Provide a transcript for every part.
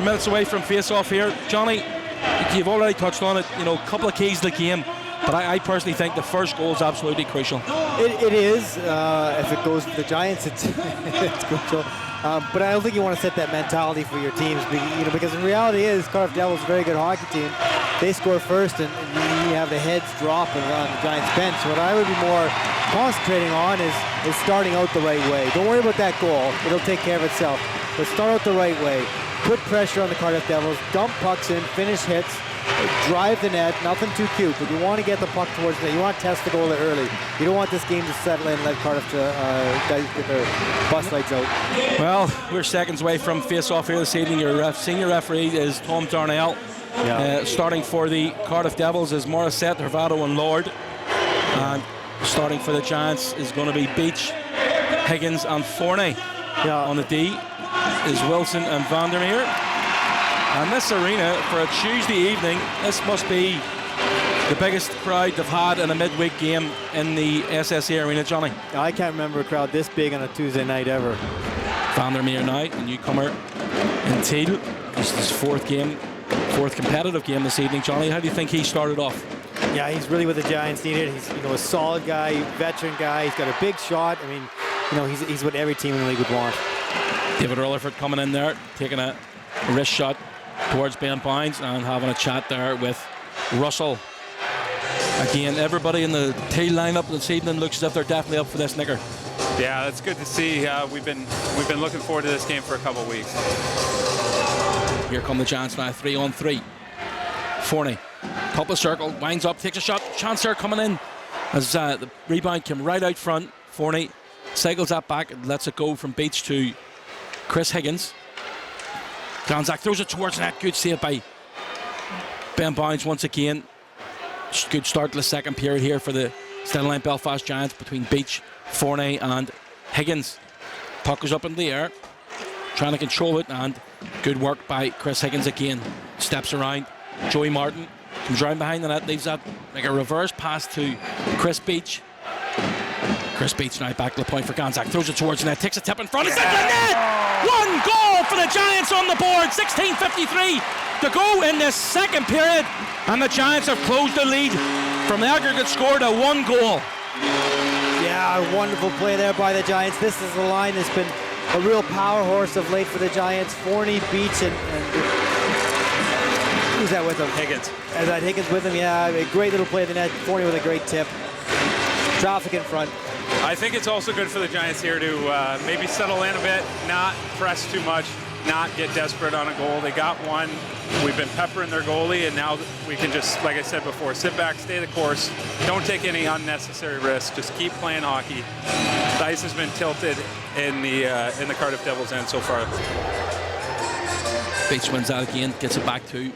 minutes away from face-off here. Johnny, you've already touched on it, you know, a couple of keys to the game, but I personally think the first goal is absolutely crucial. It is. If it goes to the Giants, it's, it's crucial. But I don't think you want to set that mentality for your teams, because in reality Cardiff Devils is a very good hockey team. They score first, and you have the heads drop on the Giants bench. What I would be more concentrating on is starting out the right way. Don't worry about that goal. It'll take care of itself. But start out the right way. Put pressure on the Cardiff Devils, dump pucks in, finish hits, drive the net, nothing too cute, but you want to get the puck towards the net. You want to test the goal early. You don't want this game to settle in and let Cardiff guys get their bus lights out. Well, we're seconds away from face-off here this evening. Your senior referee is Tom Darnell. Yeah. Starting for the Cardiff Devils is Morissette, Hervado and Lord. And starting for the Giants is going to be Beach, Higgins and Forney. Yeah. On the D is Wilson and Vandermeer. And this arena, for a Tuesday evening, this must be the biggest crowd they've had in a midweek game in the SSE Arena, Johnny. I can't remember a crowd this big on a Tuesday night ever. Vandermeer now, a newcomer in Teal. This is his fourth competitive game this evening. Johnny, how do you think he started off? Yeah, he's really what the Giants needed. He's a solid guy, veteran guy. He's got a big shot. I mean, he's what every team in the league would want. David Rutherford coming in there, taking a wrist shot towards Ben Bynes and having a chat there with Russell. Again, everybody in the Teal lineup this evening looks as if they're definitely up for this nigger. Yeah, that's good to see. We've been looking forward to this game for a couple of weeks. Here come the Giants now, 3-on-3. Forney, top of circle, winds up, takes a shot. Chance there coming in as the rebound came right out front. Forney cycles that back and lets it go from Beach to Chris Higgins. Glanzak throws it towards net. Good save by Ben Bynes once again. Good start to the second period here for the Stena Belfast Giants between Beach, Forney and Higgins. Puck goes up in the air, trying to control it, and good work by Chris Higgins again. Steps around. Joey Martin comes round behind the net, leaves that like a reverse pass to Chris Beach. Chris Beach now back to the point for Ganzak. Throws it towards the net, takes a tip in front. It's in the net! One goal for the Giants on the board. 16:53 to go in this second period. And the Giants have closed the lead from the aggregate score to 1 goal. Yeah, wonderful play there by the Giants. This is a line that's been a real power horse of late for the Giants. Forney, Beach, and who's that with him? Higgins. Is that Higgins with him? Yeah, a great little play of the net. Forney with a great tip. Traffic in front. I think it's also good for the Giants here to maybe settle in a bit, not press too much, not get desperate on a goal. They got one. We've been peppering their goalie, and now we can just, like I said before, sit back, stay the course. Don't take any unnecessary risks. Just keep playing hockey. The ice has been tilted in the Cardiff Devils' end so far. Beach wins that again, gets it back to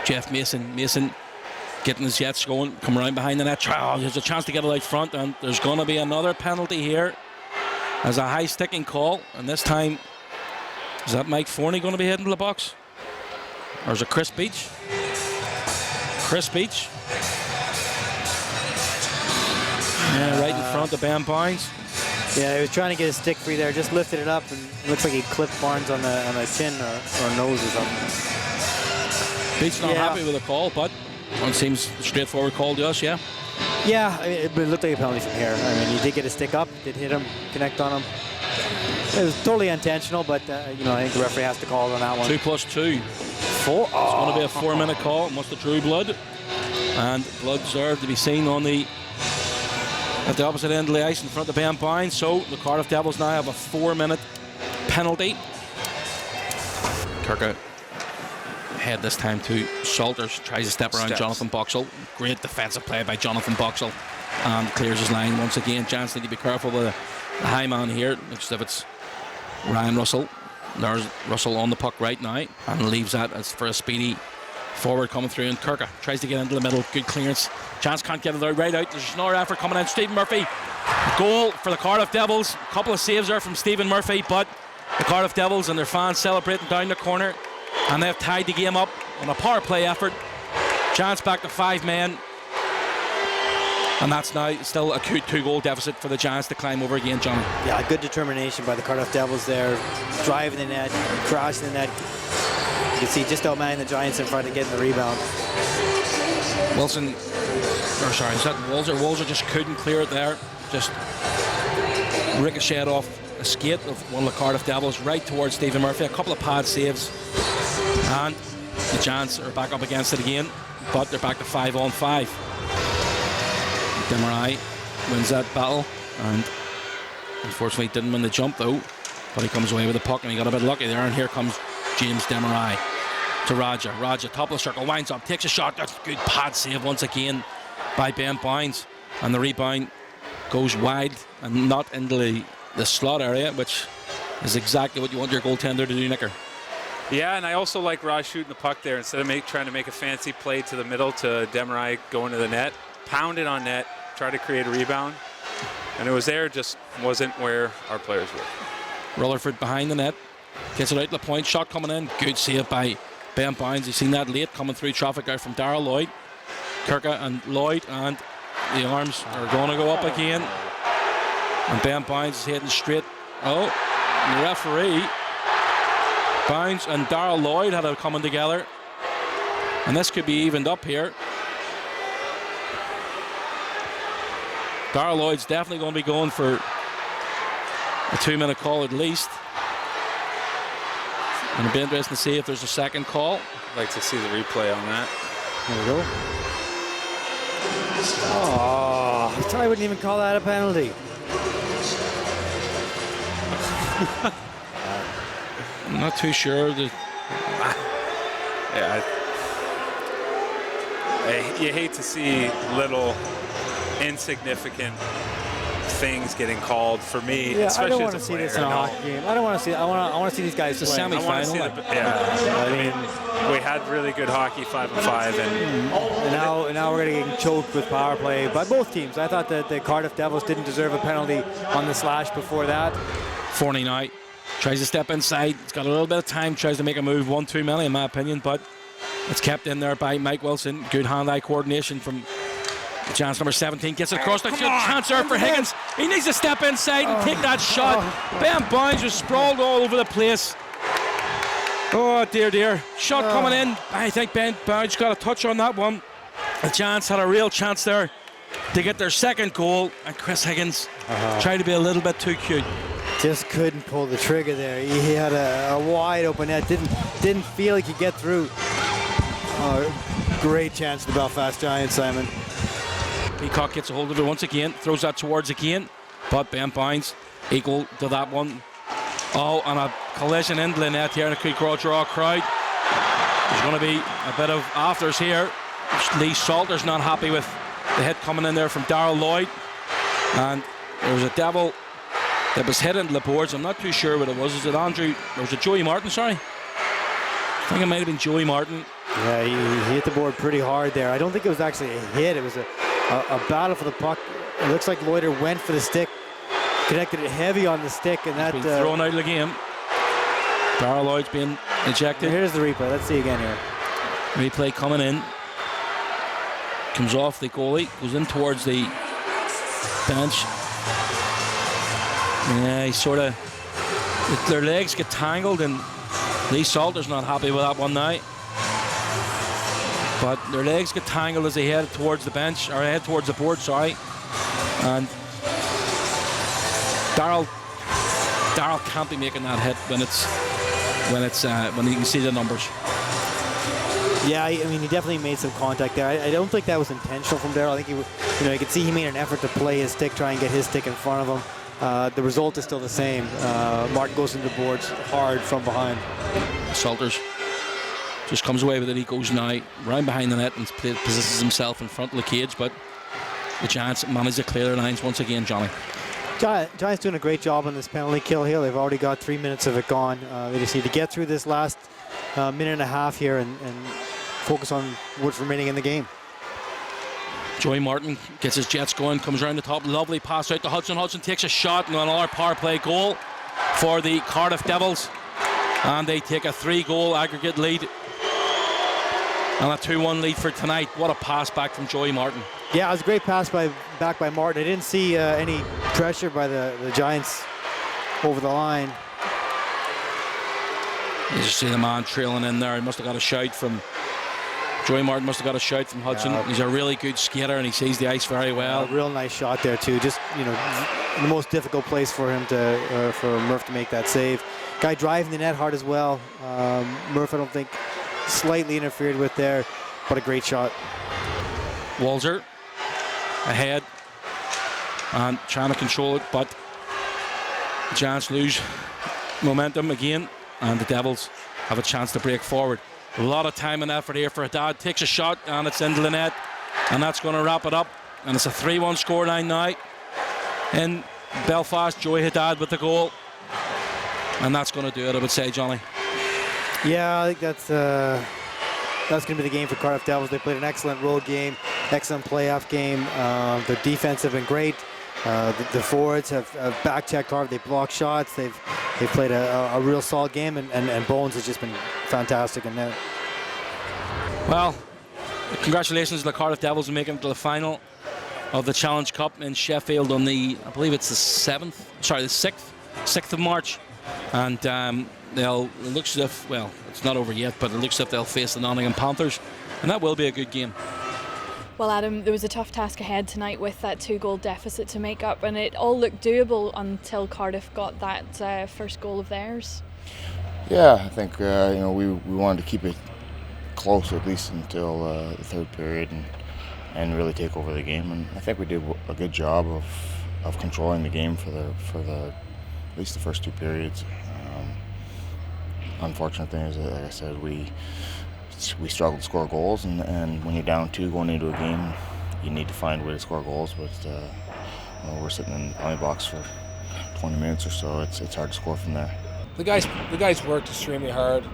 Jeff Mason. Mason getting his jets going, come around behind the net. There's a chance to get it out front, and there's going to be another penalty here as a high sticking call. And this time, is that Mike Forney going to be heading to the box? Or is it Chris Beach? Chris Beach. Yeah, right in front of Ben Bynes. Yeah, he was trying to get his stick free there, just lifted it up, and it looks like he clipped Barnes on the chin or nose or something. Beach not happy with the call, but one seems a straightforward call to us, yeah? Yeah, it looked like a penalty from here. I mean, he did get a stick up, did hit him, connect on him. It was totally intentional, but I think the referee has to call on that one. 2 plus 2. 4. It's going to be a 4-minute call. It must have drew blood, and blood deserved to be seen at the opposite end of the ice in front of Ben Bynes. So the Cardiff Devils now have a 4-minute penalty. Kirka head this time to Salters, tries to step around Jonathan Boxall. Great defensive play by Jonathan Boxall, and clears his line once again. Giants need to be careful with the high man here. Looks as if it's Ryan Russell. There's Russell on the puck right now and leaves that as for a speedy forward coming through, and Kirka tries to get into the middle. Good clearance. Chance can't get it out, right out. There's another effort coming in. Stephen Murphy. Goal for the Cardiff Devils. A couple of saves there from Stephen Murphy, but the Cardiff Devils and their fans celebrating down the corner, and they've tied the game up on a power play effort. Chance back to 5 men, and that's now still a 2-goal deficit for the Giants to climb over again, John. Yeah, good determination by the Cardiff Devils there, driving the net, crashing the net, can see just outmanning the Giants in front and getting the rebound. Wilson, or sorry, is that Walzer? Walzer just couldn't clear it there. Just ricocheted off a skate of one of the Cardiff Devils right towards Stephen Murphy. A couple of pad saves, and the Giants are back up against it again, but they're back to 5-on-5. Demarai wins that battle, and unfortunately didn't win the jump though, but he comes away with the puck and he got a bit lucky there. And here comes James Demarai to Raja. Raja, top of the circle, winds up, takes a shot. That's a good pad save once again by Ben Bounds, and the rebound goes wide and not into the slot area, which is exactly what you want your goaltender to do, Nicker. Yeah, and I also like Raj shooting the puck there instead of trying to make a fancy play to the middle to Demarai going to the net. Pound it on net, try to create a rebound, and it was there, just wasn't where our players were. Rutherford behind the net, gets it out to the point, shot coming in, good save by Ben Bounds. You've seen that late coming through traffic out from Darrell Lloyd. Kirka and Lloyd, and the arms are going to go up again. And Ben Bounds is heading straight. Oh, the referee. Bounds and Darrell Lloyd had it coming together. And this could be evened up here. Darrell Lloyd's definitely going to be going for a 2-minute call at least. And it'll be interesting to see if there's a second call. I'd like to see the replay on that. There we go. Oh, I wouldn't even call that a penalty. I'm not too sure. Yeah, you hate to see little insignificant things getting called for me. Yeah, especially I don't as want a to see player. this in a hockey game. I don't want to see. I want to see these guys It's a play. semi- I want to see Final. I mean, we had really good hockey, 5-on-5, And now we're going to get choked with power play by both teams. I thought that the Cardiff Devils didn't deserve a penalty on the slash before that. Forney now tries to step inside. He's got a little bit of time, tries to make a move, 1-2 million in my opinion, but it's kept in there by Mike Wilson. Good hand-eye coordination from chance number 17. Gets it across the field. Chance there for Higgins. He needs to step inside and take that shot. Ben Bounds was sprawled all over the place. Oh dear, dear. Shot coming in. I think Ben Bounds got a touch on that one. The Giants had a real chance there to get their second goal, and Chris Higgins tried to be a little bit too cute. Just couldn't pull the trigger there. He had a wide open net. Didn't feel he could get through. Great chance for the Belfast Giants, Simon. Peacock gets a hold of it once again, throws that towards again, but Ben Bounds equal to that one. Oh, and a collision into the net here in a quick draw crowd. There's going to be a bit of afters here. Lee Salter's not happy with the hit coming in there from Darrell Lloyd, and there was a devil that was hit into the boards. I'm not too sure what it was. Is it Andrew? Or was it Joey Martin? Sorry, I think it might have been Joey Martin. Yeah, he hit the board pretty hard there. I don't think it was actually a hit. It was a battle for the puck. It looks like Loiter went for the stick, connected it heavy on the stick, and that Been thrown out of the game. Darrell Lloyd's being ejected. Here's the replay. Let's see again here. Replay coming in. Comes off the goalie, goes in towards the bench. Yeah, he sort of, their legs get tangled, and Lee Salter's not happy with that one now. But their legs get tangled as they head towards the bench, or head towards the board, sorry. And Darrell can't be making that hit when you can see the numbers. Yeah, I mean, he definitely made some contact there. I don't think that was intentional from Darrell. I think you could see he made an effort to play his stick, try and get his stick in front of him. The result is still the same. Martin goes into the boards hard from behind. Salters just comes away with it. He goes now round behind the net and positions himself in front of the cage, but the Giants manage to clear their lines once again, Johnny. Giants doing a great job on this penalty kill here. They've already got 3 minutes of it gone. They just need to get through this last minute and a half here and focus on what's remaining in the game. Joey Martin gets his Jets going, comes around the top, lovely pass out to Hudson. Hudson takes a shot and another power play goal for the Cardiff Devils, and they take a 3-goal aggregate lead and a 2-1 lead for tonight. What a pass back from Joey Martin. Yeah, it was a great pass back by Martin. I didn't see any pressure by the Giants over the line. You just see the man trailing in there. He must have got a shout from Joey Martin. Must have got a shout from Hudson. He's a really good skater and he sees the ice very well. Real nice shot there too. Just the most difficult place for him to for Murph to make that save. Guy driving the net hard as well. Murph, I don't think, slightly interfered with there, but a great shot. Walzer ahead and trying to control it, but the Giants lose momentum again, and the Devils have a chance to break forward. A lot of time and effort here for Haddad. Takes a shot and it's into the net, and that's going to wrap it up. And it's a 3-1 scoreline now in Belfast. Joey Haddad with the goal, and that's going to do it, I would say, Johnny. Yeah, I think that's going to be the game for Cardiff Devils. They played an excellent road game, excellent playoff game. Their defense have been great. The forwards have back-checked hard. They blocked shots. They've played a real solid game, and Bones has just been fantastic in net. Well, congratulations to the Cardiff Devils on making it to the final of the Challenge Cup in Sheffield on I believe it's the 6th of March. And it looks as if, well, it's not over yet, but it looks as if they'll face the Nottingham Panthers, and that will be a good game. Well, Adam, there was a tough task ahead tonight with that 2-goal deficit to make up, and it all looked doable until Cardiff got that first goal of theirs. Yeah, I think we wanted to keep it close at least until the third period and really take over the game, and I think we did a good job of controlling the game for the at least the first 2 periods. Unfortunate thing is, like I said, we struggled to score goals, and when you're down 2 going into a game, you need to find a way to score goals. But we're sitting in the penalty box for 20 minutes or so. It's hard to score from there. The guys worked extremely hard.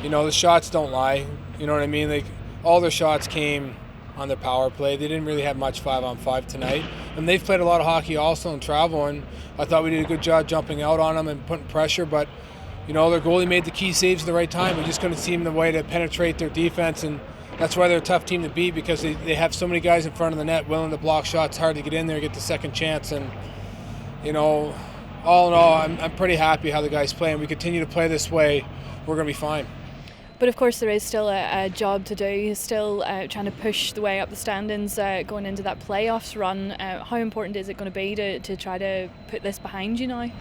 The shots don't lie. You know what I mean? All their shots came on their power play. They didn't really have much 5-on-5 tonight, and they've played a lot of hockey also in travel. And I thought we did a good job jumping out on them and putting pressure, but. Their goalie made the key saves at the right time. We just couldn't see the way to penetrate their defense, and that's why they're a tough team to beat, because they have so many guys in front of the net willing to block shots, hard to get in there, get the second chance. And, all in all, I'm pretty happy how the guys play, and we continue to play this way, we're going to be fine. But of course there is still a job to do, still trying to push the way up the standings going into that playoffs run. How important is it going to be to try to put this behind you now?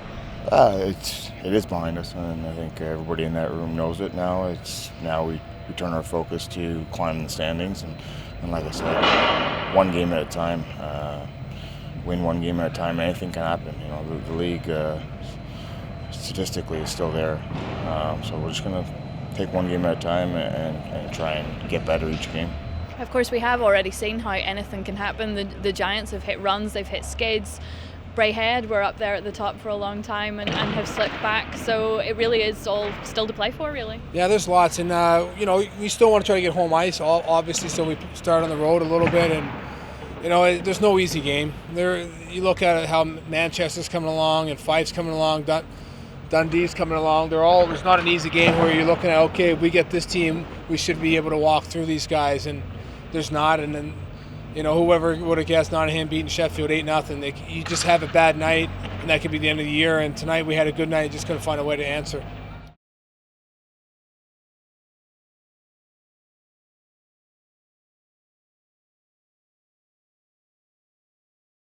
It is behind us, and I think everybody in that room knows it now. Now we turn our focus to climbing the standings, and like I said, one game at a time, win one game at a time. Anything can happen. The league statistically is still there, so we're just going to take one game at a time and try and get better each game. Of course, we have already seen how anything can happen. The Giants have hit runs, they've hit skids. Braehead were up there at the top for a long time and have slipped back, so it really is all still to play for, really. Yeah, there's lots, and we still want to try to get home ice, obviously, so we start on the road a little bit, and there's no easy game. You look at it, how Manchester's coming along and Fife's coming along, Dundee's coming along. There's not an easy game where you're looking at, okay, if we get this team, we should be able to walk through these guys, and there's not. And then whoever would have guessed Nottingham beating Sheffield 8-0, you just have a bad night, and that could be the end of the year. And tonight we had a good night, just couldn't find a way to answer.